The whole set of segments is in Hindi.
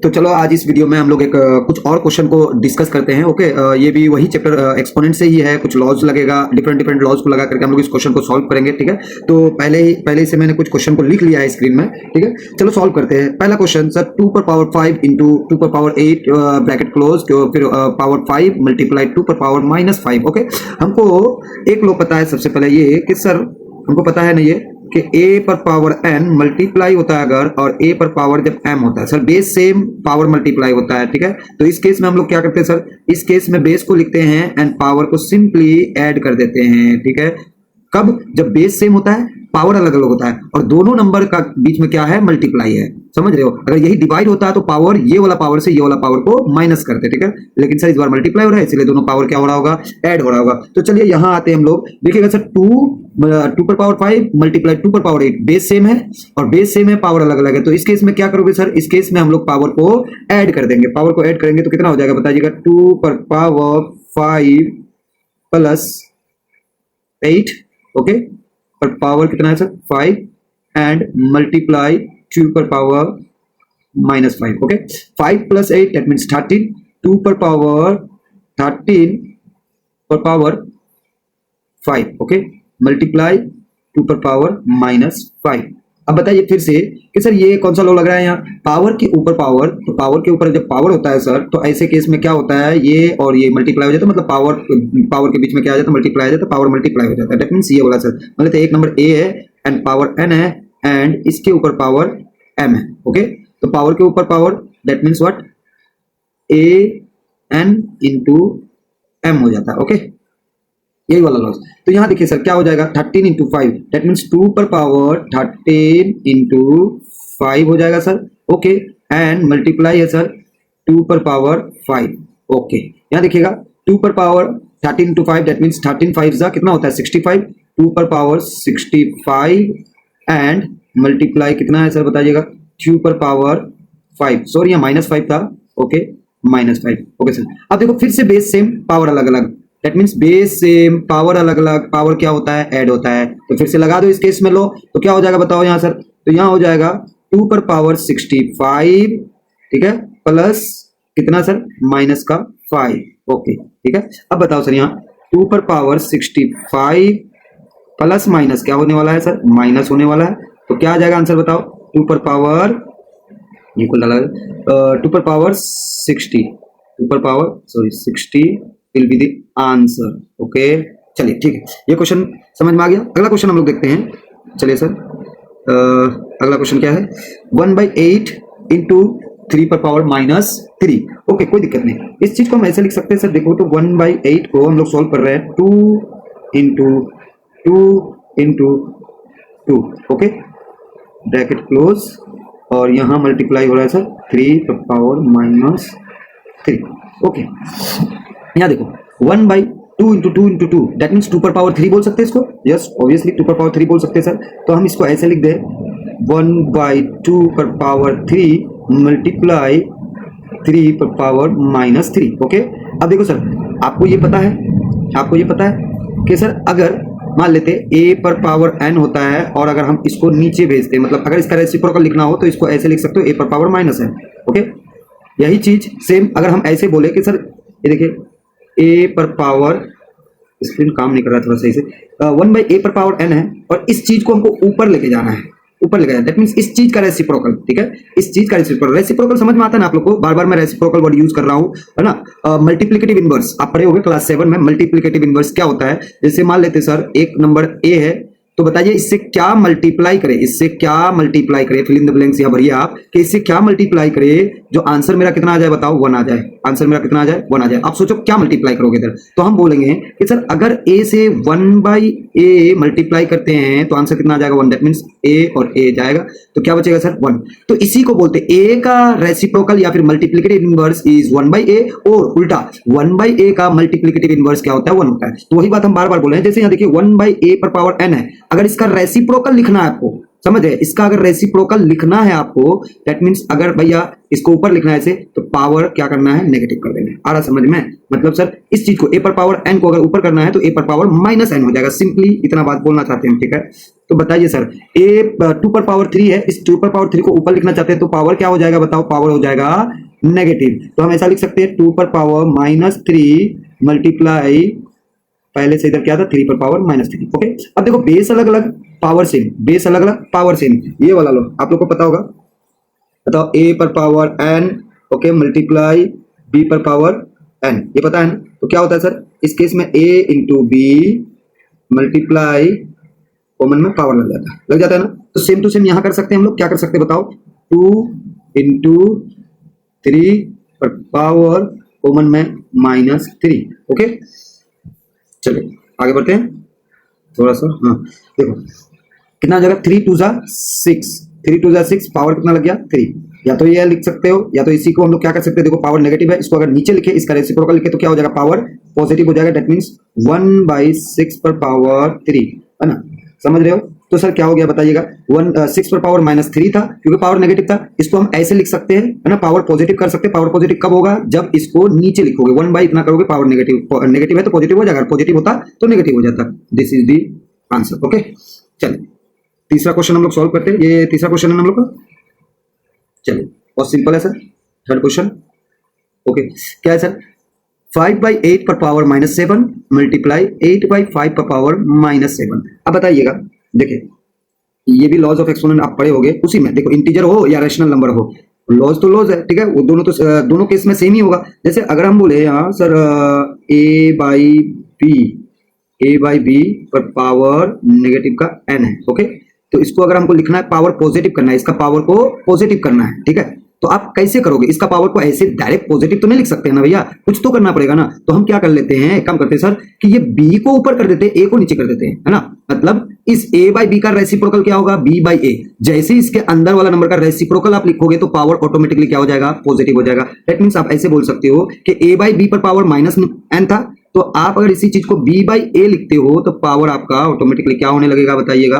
तो चलो आज इस वीडियो में हम लोग एक कुछ और क्वेश्चन को डिस्कस करते हैं। ओके, ये भी वही चैप्टर एक्सपोनेंट से ही है, कुछ लॉज लगेगा, डिफरेंट डिफरेंट लॉज को लगा करके हम लोग इस क्वेश्चन को सॉल्व करेंगे। ठीक है, तो पहले से मैंने कुछ क्वेश्चन को लिख लिया है स्क्रीन में। ठीक है, चलो सॉल्व करते हैं। पहला क्वेश्चन सर, 2 पर पावर 5 इंटू 2 पर पावर 8 ब्रैकेट क्लोज, फिर पावर 5 मल्टीप्लाई 2 पर पावर -5। ओके, हमको एक लो पता है सबसे पहले ये कि सर हमको पता है ना ये कि a पर पावर n मल्टीप्लाई होता है अगर, और a पर पावर जब m होता है sir, base same power multiply होता है। ठीक है, तो इस केस में हम लोग क्या करते हैं सर, इस केस में बेस को लिखते हैं एंड पावर को सिंपली ऐड कर देते हैं। ठीक है, कब? जब बेस सेम होता है, पावर अलग अलग होता है, और दोनों नंबर का बीच में क्या है, मल्टीप्लाई है। समझ रहे हो? अगर यही डिवाइड होता है तो पावर ये वाला पावर से ये वाला पावर को माइनस करते। ठीक है, लेकिन सर इस बार मल्टीप्लाई हो रहा है, इसलिए दोनों पावर क्या हो रहा होगा, ऐड हो रहा होगा। तो चलिए यहां आते हैं हम लोग। देखिएगा सर, 2 पर पावर 5 मल्टीप्लाई 2 पर पावर 8, बेस सेम है और बेस सेम है, पावर अलग अलग है। तो इस केस में क्या करोगे सर, इस केस में हम लोग पावर को ऐड कर देंगे। पावर को ऐड करेंगे तो कितना हो जाएगा बताइएगा, 2 पर पावर 5 प्लस 8। ओके, पर पावर कितना है सर, 5 एंड मल्टीप्लाई 2 पर power -5। Okay, 5 plus 8 that means 13, 2 पर पावर 13 पर पावर 5। ओके, मल्टीप्लाई 2 पर पावर -5। अब बताइए फिर से कि सर ये कौन सा लॉ लग रहा है यहाँ, पावर के ऊपर पावर। तो पावर के ऊपर जब पावर होता है सर, तो ऐसे केस में क्या होता है, ये और ये मल्टीप्लाई हो जाता है, मतलब पावर के बीच में क्या आ जाता है, मल्टीप्लाई आ जाता है, पावर मल्टीप्लाई हो जाता है। दैट मींस ये वाला सर, मतलब एक नंबर a है एंड पावर n है एंड इसके ऊपर पावर m है। ओके, तो पावर के ऊपर power that means what, a n into m हो जाता है। ओके, यही वाला लॉस। तो यहां देखिए सर क्या हो जाएगा, 13 इंटू 5 दैट मीन्स 2 पर पावर 13 इंटू 5 हो जाएगा सर। ओके, एंड मल्टीप्लाई है सर 2 पर पावर 5। ओके, यहां देखिएगा 2 पर पावर 13 इंटू 5 दैट मीन्स 13 5 जा कितना होता है 65, 2 पर पावर 65 एंड मल्टीप्लाई कितना है सर बताइएगा, 2 पर पावर 5, सॉरी यहाँ -5 था। ओके, -5। ओके सर, अब देखो फिर से बेस सेम पावर अलग अलग, that means base same power अलग अलग, पावर क्या होता है, ऐड होता है। तो फिर से लगा दो इस केस में लो, तो क्या हो जाएगा बताओ यहाँ सर, तो यहाँ हो जाएगा 2 पर पावर 65, ठीक है, प्लस कितना सर, माइनस का 5। ओके, ठीक है, अब बताओ सर यहाँ 2 पर पावर 65 प्लस माइनस क्या होने वाला है सर, माइनस होने वाला है। तो क्या आ जाएगा आंसर बताओ, 2 पर पावर इक्वल डाला 2 पर पावर 60, 2 पर power sorry 60 will be the answer. Okay, चलिए ठीक है, ये क्वेश्चन समझ में आ गया। अगला क्वेश्चन हम लोग देखते हैं। चलिए सर, अगला क्वेश्चन क्या है, 1/8 इंटू 3 पर पावर -3। ओके, कोई दिक्कत नहीं, इस चीज को हम ऐसे लिख सकते हैं सर। देखो तो 1/8 को हम लोग सॉल्व कर रहे हैं, 2 इंटू 2। ओके, ब्रैकेट क्लोज, और यहाँ मल्टीप्लाई हो रहा है सर 3 पर पावर -3। ओके, यहाँ देखो 1/2 इंटू 2 दैट मीन्स 2 पर पावर 3 बोल सकते हैं इसको। यस, ऑब्वियसली 2 पर पावर 3 बोल सकते हैं सर। तो हम इसको ऐसे लिख दें, 1/2 पर पावर 3 मल्टीप्लाई 3 पर पावर -3। ओके, अब देखो सर, आपको ये पता है कि सर अगर मान लेते a पर पावर n होता है और अगर हम इसको नीचे भेजते हैं, मतलब अगर इसका रेसिप्रोकल लिखना हो तो इसको ऐसे लिख सकते हो, a पर पावर -n। ओके, यही चीज सेम अगर हम ऐसे बोले कि सर ये देखिए a पर पावर, स्क्रीन काम नहीं कर रहा थोड़ा सही से, 1/a पर पावर n है और इस चीज को हमको ऊपर लेके जाना है, दैट मींस इस चीज का रेसिप्रोकल। ठीक है, इस चीज का रेसिप्रोकल समझ में आता है ना आप लोग को, बार बार मैं रेसिप्रोकल वर्ड यूज कर रहा हूं, है ना। मल्टीप्लिकेटिव इनवर्स आप पढ़े होंगे क्लास 7 में। मल्टीप्लिकेटिव इनवर्स क्या होता है, जैसे मान लेते सर एक नंबर a है, तो बताइए इससे क्या मल्टीप्लाई करे, फिल इन द ब्लैंक्स यहाँ भरिए आप, कि इससे क्या मल्टीप्लाई करे जो आंसर मेरा कितना आ जाए बताओ, 1 आ जाए। आंसर मेरा कितना आ जाए, 1 आ जाए। आप सोचो क्या मल्टीप्लाई करोगे इधर, तो हम बोलेंगे कि सर अगर a से 1/a मल्टीप्लाई करते हैं तो आंसर कितना आ जाएगा, 1। दैट मींस a और a जाएगा, तो क्या बचेगा सर, 1। तो इसी को बोलते a का रेसिप्रोकल या फिर मल्टीप्लिकेटिव इनवर्स इज 1/a, और उल्टा 1/a का मल्टीप्लिकेटिव इनवर्स क्या होता है, 1 होता है। तो वही बात हम बार बार बोल रहे हैं। जैसे यहाँ देखिए 1/a पर पावर n है, अगर इसका रेसिप्रोकल लिखना है आपको, समझ रहे, इसका अगर रेसिप्रोकल लिखना है आपको, दैट मींस अगर भैया इसको ऊपर लिखना है ऐसे, तो पावर क्या करना है, नेगेटिव कर देना है। आ रहा समझ में? मतलब सर इस चीज को a पर पावर n को अगर ऊपर करना है तो a पर पावर माइनस n हो जाएगा। सिंपली इतना बात बोलना चाहते हैं, ठीक है। तो बताइए सर, a 2 पर पावर 3 है, इस 2 पर पावर 3 को ऊपर लिखना चाहते हैं तो पावर क्या हो जाएगा बताओ, पावर हो जाएगा नेगेटिव। तो हम ऐसा लिख सकते हैं 2 पर पावर -3 मल्टीप्लाई, पहले से इधर क्या था 3 पर पावर -3। ओके, अब देखो बेस अलग अलग पावर सेम, बेस अलग अलग पावर सेम, ये वाला लो आप लोग को पता होगा, बताओ a पर power n, okay, multiply b पर पावर n, ये पता है ना। तो क्या होता है सर इस केस में a into b multiply, common में पावर लग जाता है ना। तो सेम टू सेम यहां कर सकते हैं हम लोग, क्या कर सकते हैं बताओ, 2 इंटू 3 पर पावर कॉमन में -3। ओके, चलिए आगे बढ़ते हैं थोड़ा सा। हाँ देखो कितना हो जाएगा, 3 2 जा 6, 3 2 जा 6, पावर कितना लग गया 3। या तो ये लिख सकते हो या तो इसी को हम लोग क्या कर सकते हैं, देखो पावर नेगेटिव है, इसको अगर नीचे लिखे इसका रेसिप्रोकल लिखे तो क्या हो जाएगा, पावर पॉजिटिव हो जाएगा। दैट मींस 1/6 पर पावर 3, है ना, समझ रहे हो। तो सर क्या हो गया बताइएगा, 6 पर पावर -3 था क्योंकि पावर नेगेटिव था, इसको हम ऐसे लिख सकते हैं, है ना, पावर पॉजिटिव कर सकते हैं। पावर पॉजिटिव कब होगा, जब इसको नीचे लिखोगे, 1 इतना करोगे, पावर नेगेटिव है तो पॉजिटिव हो जाएगा, पॉजिटिव होता तो नेगेटिव हो जाता। This is the answer. Okay, चलिए तीसरा क्वेश्चन हम लोग सॉल्व करते हैं। ये तीसरा क्वेश्चन है हम लोग का, चलिए बहुत सिंपल है सर। थर्ड क्वेश्चन, ओके, क्या है सर, 5/8 पर पावर -7 मल्टीप्लाई 8/5 पर पावर -7। अब बताइएगा, देखिए ये भी लॉज ऑफ एक्सपोनेंट आप पढ़े होगे, उसी में देखो इंटीजर हो या रैशनल नंबर हो, लॉज तो लॉज है, ठीक है, वो दोनों तो दोनों केस में सेम ही होगा। जैसे अगर हम बोले यहाँ सर a बाई बी पर पावर नेगेटिव का n है, ओके, तो इसको अगर हमको लिखना है पावर पॉजिटिव करना है, इसका पावर को पॉजिटिव करना है, ठीक है, तो आप कैसे करोगे, इसका पावर को ऐसे डायरेक्ट पॉजिटिव तो नहीं लिख सकते ना भैया, कुछ तो करना पड़ेगा ना। तो हम क्या कर लेते हैं, एक काम करते हैं सर कि ये b को ऊपर कर देते हैं, a को नीचे कर देते हैं, है ना। मतलब इस a बाई बी का रेसिप्रोकल क्या होगा, b बाई a। जैसे इसके अंदर वाला नंबर का रेसिप्रोकल आप लिखोगे तो पावर ऑटोमेटिकली क्या हो जाएगा, पॉजिटिव हो जाएगा। दैट मींस आप ऐसे बोल सकते हो कि a बाई बी पर पावर -n था, तो आप अगर इसी चीज को b बाई a लिखते हो तो पावर आपका ऑटोमेटिकली क्या होने लगेगा बताइएगा,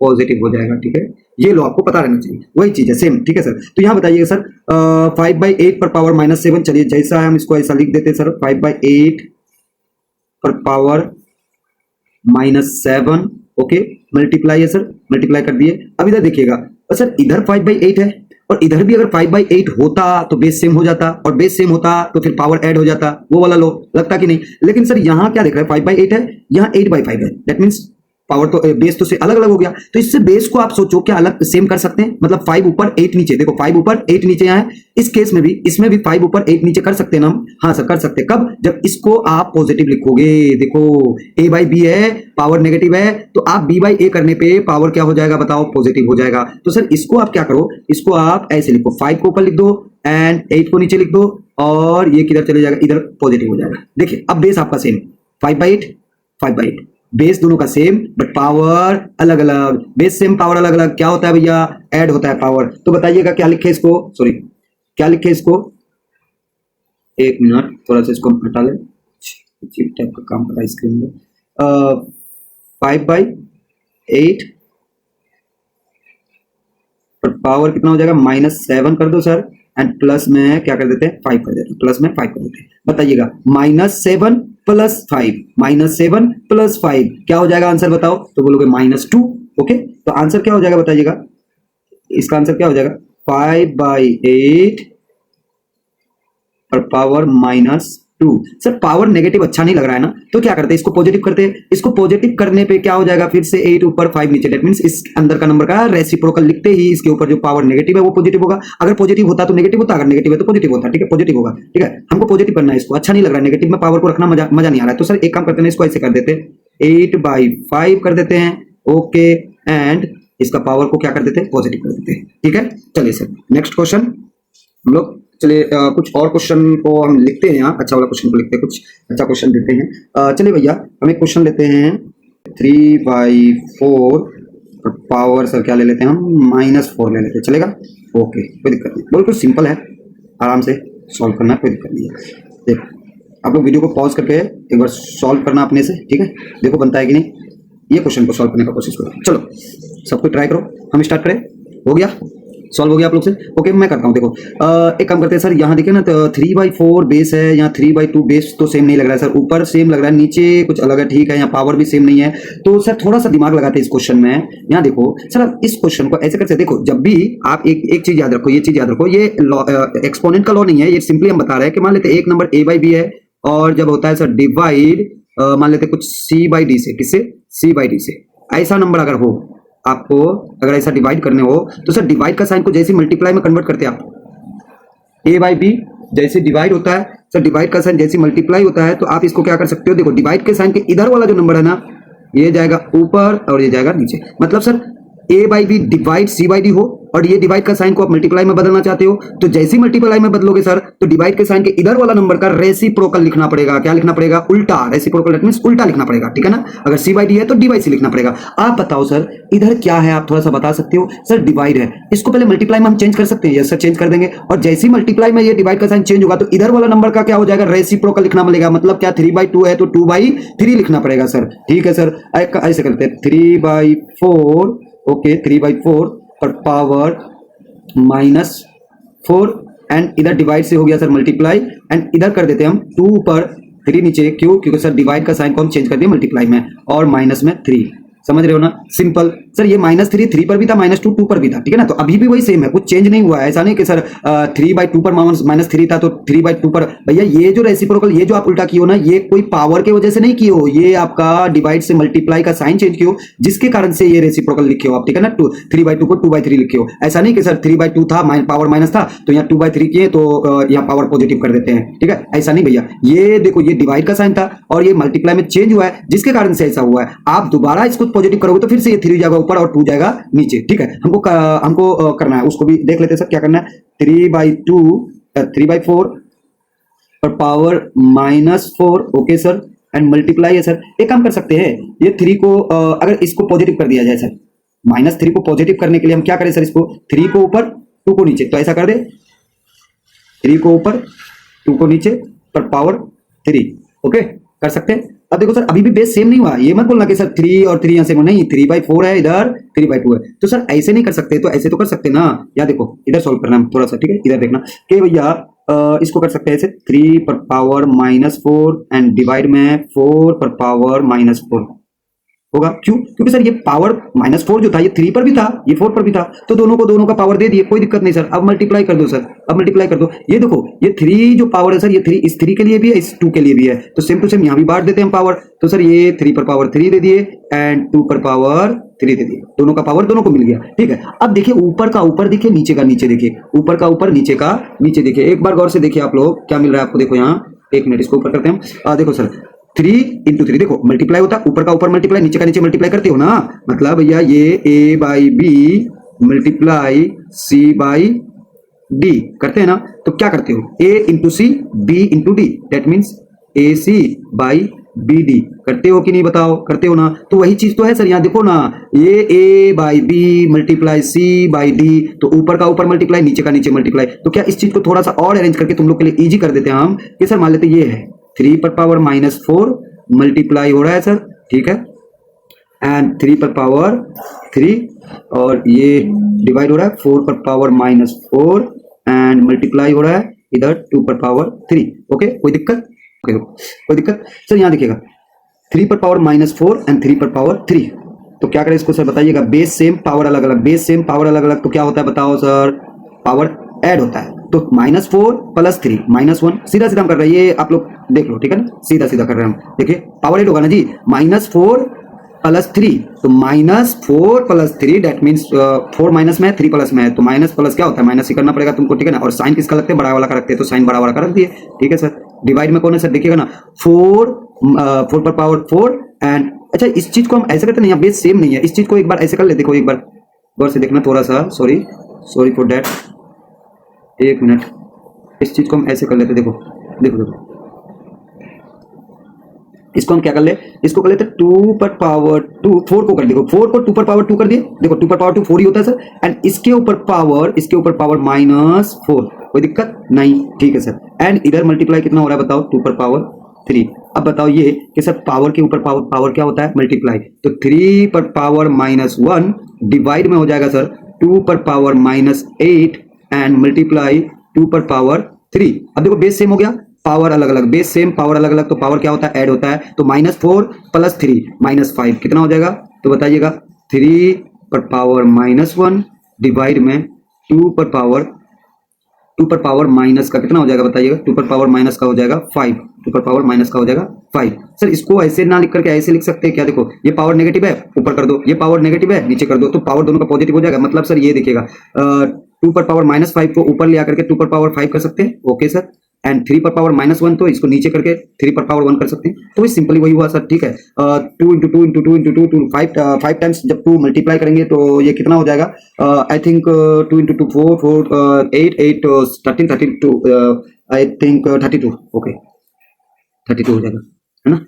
पॉजिटिव हो जाएगा, ठीक है। ये लो आपको पता रहना चाहिए, वही चीज है सेम, ठीक है सर। तो यहाँ बताइएगा सर 5/8 पर पावर -7, चलिए जैसा है हम इसको ऐसा लिख देते हैं सर, 5/8 पर पावर -7, ओके, मल्टीप्लाई है सर, मल्टीप्लाई कर दिए। अब इधर देखिएगा सर, इधर 5/8 है और इधर भी अगर 5/8 होता तो बेस सेम हो जाता, और बेस सेम होता तो फिर पावर ऐड हो जाता, वो वाला लो लगता कि नहीं। लेकिन सर यहाँ क्या देख रहे हैं, 5/8 है, यहाँ 8/5 है, दैट मीन्स पावर तो बेस तो से अलग अलग हो गया। तो इससे बेस को आप सोचो क्या अलग सेम कर सकते हैं, मतलब 5 ऊपर 8 नीचे, देखो 5 ऊपर 8 नीचे यहाँ है, इस केस में भी इसमें भी 5 ऊपर 8 नीचे कर सकते हैं ना हम। हाँ सर कर सकते हैं, कब, जब इसको आप पॉजिटिव लिखोगे। देखो a बाई बी है, पावर नेगेटिव है, तो आप b बाई ए करने पे पावर क्या हो जाएगा बताओ, पॉजिटिव हो जाएगा। तो सर इसको आप क्या करो, इसको आप ऐसे लिखो, 5 को ऊपर लिख दो एंड 8 को नीचे लिख दो, और ये किधर चले जाएगा, इधर पॉजिटिव हो जाएगा। देखिए अब बेस आपका सेम, 5/8 5/8, बेस दोनों का सेम बट पावर अलग अलग, बेस सेम पावर अलग अलग, क्या होता है भैया, ऐड होता है पावर। तो बताइएगा क्या लिखे इसको, सॉरी क्या लिखे इसको, एक मिनट थोड़ा सा इसको हटा ले, चिप टाइप का काम कर रहा है स्क्रीन में। 5/8 पर पावर कितना हो जाएगा, -7 कर दो सर, एंड प्लस में क्या कर देते हैं, 5 कर देते हैं, प्लस में 5 कर देते हैं। बताइएगा -7 + 5, -7 + 5 क्या हो जाएगा आंसर बताओ, तो बोलोगे -2। ओके, तो आंसर क्या हो जाएगा बताइएगा, इसका आंसर क्या हो जाएगा, 5/8 पर पावर -2। सर पावर नेगेटिव अच्छा नहीं लग रहा है ना, तो क्या करते हैं, इसको पॉजिटिव करते हैं। इसको पॉजिटिव करने पे क्या हो जाएगा, फिर से 8 ऊपर 5 नीचे, दैट मींस इस अंदर का नंबर का रेसिप्रोकल लिखते ही इसके ऊपर जो पावर नेगेटिव है वो पॉजिटिव होगा। अगर पॉजिटिव होता तो नेगेटिव होता, अगर नेगेटिव है तो पॉजिटिव होता, ठीक है, पॉजिटिव होगा, ठीक है। हमको पॉजिटिव करना है, इसको अच्छा नहीं लग रहा है, नेगेटिव में पावर को रखना मजा नहीं आ रहा है। तो सर एक काम करते हैं, इसको ऐसे कर देते हैं, 8/5 कर देते हैं, ओके, एंड इसका पावर को क्या कर देते हैं, पॉजिटिव कर देते हैं, ठीक है। चलिए सर नेक्स्ट क्वेश्चन हम लोग, चलिए कुछ और क्वेश्चन को हम लिखते हैं यहाँ, अच्छा वाला क्वेश्चन को लिखते हैं, कुछ अच्छा क्वेश्चन देते हैं। चलिए भैया हम एक क्वेश्चन लेते हैं, 3/4 पावर सर क्या ले लेते हैं हम, -4 ले लेते हैं, चलेगा, ओके कोई दिक्कत नहीं, बिल्कुल सिंपल है, आराम से सॉल्व करना, कोई दिक्कत नहीं है। देखो आप लोग वीडियो को पॉज करके एक बार सॉल्व करना अपने से, ठीक है, देखो बनता है कि नहीं, ये क्वेश्चन को सॉल्व करने का कोशिश करो। चलो सबको ट्राई करो, हम स्टार्ट करें, हो गया, सॉल्व हो गया आप लोग से। ओके मैं करता हूँ। देखो एक काम करते हैं सर, यहाँ देखिए ना, तो 3/4 बेस है, यहाँ 3/2 बेस तो सेम नहीं लग रहा है सर, ऊपर सेम लग रहा है, नीचे कुछ अलग है, ठीक है, यहाँ पावर भी सेम नहीं है। तो सर थोड़ा सा दिमाग लगाते हैं इस क्वेश्चन में। यहाँ देखो सर, आप इस क्वेश्चन को ऐसे करते, देखो जब भी आप एक चीज याद रखो, ये चीज याद रखो, ये एक्सपोनेंट का लॉ नहीं है, ये सिंपली हम बता रहे हैं कि मान लेते एक नंबर a/b है, और जब होता है सर डिवाइड, मान लेते कुछ c/d से, किससे, c/d से, ऐसा नंबर अगर हो, आपको अगर ऐसा डिवाइड करने हो तो सर डिवाइड का साइन को जैसे मल्टीप्लाई में कन्वर्ट करते हैं आप, a/b जैसे डिवाइड होता है सर, डिवाइड का साइन जैसे मल्टीप्लाई होता है, तो आप इसको क्या कर सकते हो, देखो डिवाइड के साइन के इधर वाला जो नंबर है ना, ये जाएगा ऊपर और ये जाएगा नीचे। मतलब सर a/b डिवाइड c/d हो, और ये डिवाइड का साइन को आप मल्टीप्लाई में बदलना चाहते हो, तो जैसे मल्टीप्लाई में बदलोगे सर, तो डिवाइड के साइन के इधर वाला नंबर का रेसिप्रोकल लिखना पड़ेगा। क्या लिखना पड़ेगा, उल्टा, रेसिप्रोकल दैट मींस उल्टा लिखना पड़ेगा, ठीक है ना। अगर c/d है तो d/c लिखना पड़ेगा। आप बताओ सर इधर क्या है, आप थोड़ा सा बता सकते हो। सर डिवाइड है, इसको पहले मल्टीप्लाई में हम चेंज कर सकते हैं, यस सर चेंज कर देंगे, और जैसे ही मल्टीप्लाई में ये डिवाइड का साइन चेंज होगा तो इधर वाला नंबर का क्या हो जाएगा, रेसिप्रोकल लिखना पड़ेगा। मतलब क्या 3/2 है तो 2/3 लिखना पड़ेगा सर, ठीक है सर। ऐसे करते हैं 3/4, ओके 3/4 पर पावर -4, एंड इधर डिवाइड से हो गया सर मल्टीप्लाई, एंड इधर कर देते हैं हम 2 पर 3 नीचे, क्यों, क्योंकि सर डिवाइड का साइन को हम चेंज कर दिए मल्टीप्लाई में, और माइनस में 3, समझ रहे हो ना, सिंपल। सर ये -3 3 पर भी था, -2 2 पर भी था, ठीक है ना, तो अभी भी वही सेम है, कुछ चेंज नहीं हुआ है। ऐसा नहीं कि सर 3/2 पर -3 था तो 3/2 पर, भैया ये जो रेसिप्रोकल, ये जो आप उल्टा किए हो ना, ये कोई पावर के वजह से नहीं किए हो, ये आपका डिवाइड से मल्टीप्लाई का साइन चेंज किए हो, जिसके कारण से ये रेसिप्रोकल लिखे हो आप, ठीक है ना। 3/2 को 2/3 लिखे हो। ऐसा नहीं कि सर 3/2 था, पावर माइनस था, तो यहाँ 2/3 किए तो यहाँ पावर पॉजिटिव कर देते हैं, ठीक है, ऐसा नहीं भैया। ये देखो ये डिवाइड का साइन था और ये मल्टीप्लाई में चेंज हुआ है, जिसके कारण से ऐसा हुआ है। आप दोबारा इसको पॉजिटिव करोगे तो फिर से ये 3 जाएगा ऊपर और 2 जाएगा नीचे, ठीक है। हमको करना है, उसको भी देख लेते हैं सर क्या करना है। 3/4 और power -4, okay sir, and multiply है सर। एक काम कर सकते हैं, ये 3 को अगर इसको पॉजिटिव कर दिया जाए सर, -3 को पॉजिटिव करने के लिए हम क्या करें सर, इसको 3 को ऊपर 2 को नीचे, तो ऐसा कर दे, 3 को ऊपर 2 को नीचे पर पावर 3, ओके कर सकते हैं। अब देखो सर अभी भी बेस सेम नहीं हुआ, ये मत बोलना कि सर 3 और 3 यहाँ सेम नहीं, 3/4 है इधर, 3/2 है, तो सर ऐसे नहीं कर सकते, तो ऐसे तो कर सकते ना। या देखो इधर सॉल्व करना है थोड़ा सा, ठीक है, इधर देखना कि भैया इसको कर सकते हैं ऐसे, 3 पर पावर -4 एंड डिवाइड में 4 पर पावर -4 होगा। क्यों, क्योंकि सर ये पावर -4 जो था ये 3 पर भी था, ये 4 पर भी था, तो दोनों का पावर दे दिए, कोई दिक्कत नहीं सर। अब मल्टीप्लाई कर दो सर, अब मल्टीप्लाई कर दो। ये देखो ये 3 जो पावर है सर, ये 3 इस 3 के लिए भी है, इस 2 के लिए भी है, तो सेम टू सेम यहाँ भी बांट देते हैं पावर। तो सर ये 3 पर पावर 3 दे दिए एंड 2 पर पावर 3 दे दिए, दोनों का पावर दोनों को मिल गया, ठीक है। अब देखिए ऊपर का ऊपर देखिए, नीचे का नीचे देखिए, ऊपर का ऊपर नीचे का नीचे देखिए, एक बार गौर से देखिए आप लोग क्या मिल रहा है आपको। देखो यहाँ, एक मिनट इसको ऊपर करते हैं। देखो सर 3 × 3 देखो मल्टीप्लाई होता, ऊपर का ऊपर मल्टीप्लाई, नीचे का नीचे मल्टीप्लाई करते हो ना, मतलब भैया ये a/b मल्टीप्लाई c/d करते हैं ना, तो क्या करते हो, a × c b × d, that means ac/bd करते हो कि नहीं, बताओ करते हो ना। तो वही चीज तो है सर, यहाँ देखो ना, ये a/b मल्टीप्लाई c/d, तो ऊपर का ऊपर मल्टीप्लाई, नीचे का नीचे मल्टीप्लाई। तो क्या इस चीज को थोड़ा सा और अरेंज करके तुम लोग के लिए इजी कर देते हैं हम, कि सर मान लेते ये है 3 पर पावर -4 मल्टीप्लाई हो रहा है सर, ठीक है, एंड 3 पर पावर 3, और ये डिवाइड हो रहा है 4 पर पावर -4 एंड मल्टीप्लाई हो रहा है इधर 2 पर पावर 3, ओके कोई दिक्कत, ओके कोई दिक्कत। सर यहाँ देखिएगा 3 पर पावर -4 एंड 3 पर पावर 3, तो क्या करें इसको सर बताइएगा। बेस सेम पावर अलग अलग, बेस सेम पावर अलग अलग, तो क्या होता है बताओ सर, पावर ऐड होता है। तो -4 + 3 -1, सीधा सीधा हम कर रहे हैं, ये आप लोग देख लो, ठीक है ना, सीधा सीधा कर रहे हैं हम। देखिए पावर ऐड होगा ना जी, -4 + 3, तो -4 + 3 दैट मीन्स 4 माइनस में है, 3 प्लस में है, तो माइनस प्लस क्या होता है, माइनस ही करना पड़ेगा तुमको, ठीक है ना। और साइन किसका लगते हैं, बड़ा वाला का रखते हैं, तो साइन बड़ा वाला का रख दिए, ठीक है सर। डिवाइड में कौन है सर, देखिएगा ना, 4 पर पावर 4 एंड, अच्छा इस चीज को हम ऐसे करते नहीं, यहाँ बेस सेम नहीं है, इस चीज को एक बार ऐसे कर ले, देखो एक बार गौर से देखना थोड़ा सा, सॉरी फॉर दैट, एक मिनट, इस चीज को हम ऐसे कर लेते, देखो देखो देखो, इसको हम क्या कर ले, इसको कर लेते 2 पर पावर 2, 4 को कर, देखो 4 को 2 पर पावर 2 कर दिए, देखो 2 पर पावर 2 4 ही होता है सर, एंड इसके ऊपर पावर -4, कोई दिक्कत नहीं, ठीक है सर। एंड इधर मल्टीप्लाई कितना हो रहा है बताओ, 2 पर पावर 3। अब बताओ ये कि सर पावर के ऊपर पावर क्या होता है, मल्टीप्लाई, तो 3 पर पावर -1 डिवाइड में हो जाएगा सर 2 पर पावर -8 एंड मल्टीप्लाई 2 पर पावर 3। अब देखो बेस सेम हो गया, पावर अलग अलग, बेस सेम पावर अलग अलग, तो पावर क्या होता है, ऐड होता है। तो -4 + 3 -5 कितना हो जाएगा, तो बताइएगा 3 पर पावर -1 डिवाइड में 2 पर पावर माइनस का कितना हो जाएगा बताइएगा, 2 पर पावर माइनस का हो जाएगा 5, 2 पर पावर माइनस का हो जाएगा 5। सर इसको ऐसे ना लिख करके ऐसे लिख सकते हैं क्या, देखो ये पावर नेगेटिव है ऊपर कर दो, ये पावर नेगेटिव है नीचे कर दो, तो पावर दोनों का पॉजिटिव हो जाएगा। मतलब सर ये देखिएगा 2 पर पावर -5 को ऊपर ले आकर के 2 पर पावर 5 कर सकते हैं, ओके सर। एंड 3 पर पावर -1 तो इसको नीचे करके 3 पर पावर 1 कर सकते हैं, तो सिंपली वही हुआ सर, ठीक है। 2 × 2 × 2 × 2 2 5 टाइम्स जब 2 मल्टीप्लाई करेंगे तो ये कितना हो जाएगा, I think 2 × 2 4 4 8 8 13 32, I think 32, okay 32 हो जाएगा, है ना।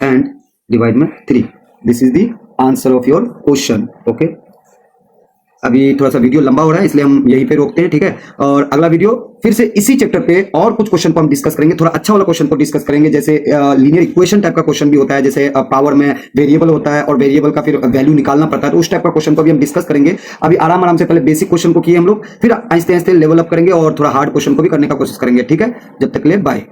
एंड डिवाइड में 3, this is the answer of your question, okay. अभी थोड़ा सा वीडियो लंबा हो रहा है इसलिए हम यहीं पे रोकते हैं, ठीक है। और अगला वीडियो फिर से इसी चैप्टर पे और कुछ क्वेश्चन को हम डिस्कस करेंगे, थोड़ा अच्छा वाला क्वेश्चन को डिस्कस करेंगे, जैसे लीनियर इक्वेशन टाइप का क्वेश्चन भी होता है, जैसे पावर में वेरिएबल होता है और वेरिएबल का फिर वैल्यू निकालना पड़ता है, तो उस टाइप का क्वेश्चन को भी हम डिस्कस करेंगे। अभी आराम आराम से पहले बेसिक क्वेश्चन को किए हम लोग, फिर आहिस्ते आहिस्ते लेवल अप करेंगे और थोड़ा हार्ड क्वेश्चन को भी करने का कोशिश करेंगे, ठीक है। जब तक के लिए बाय।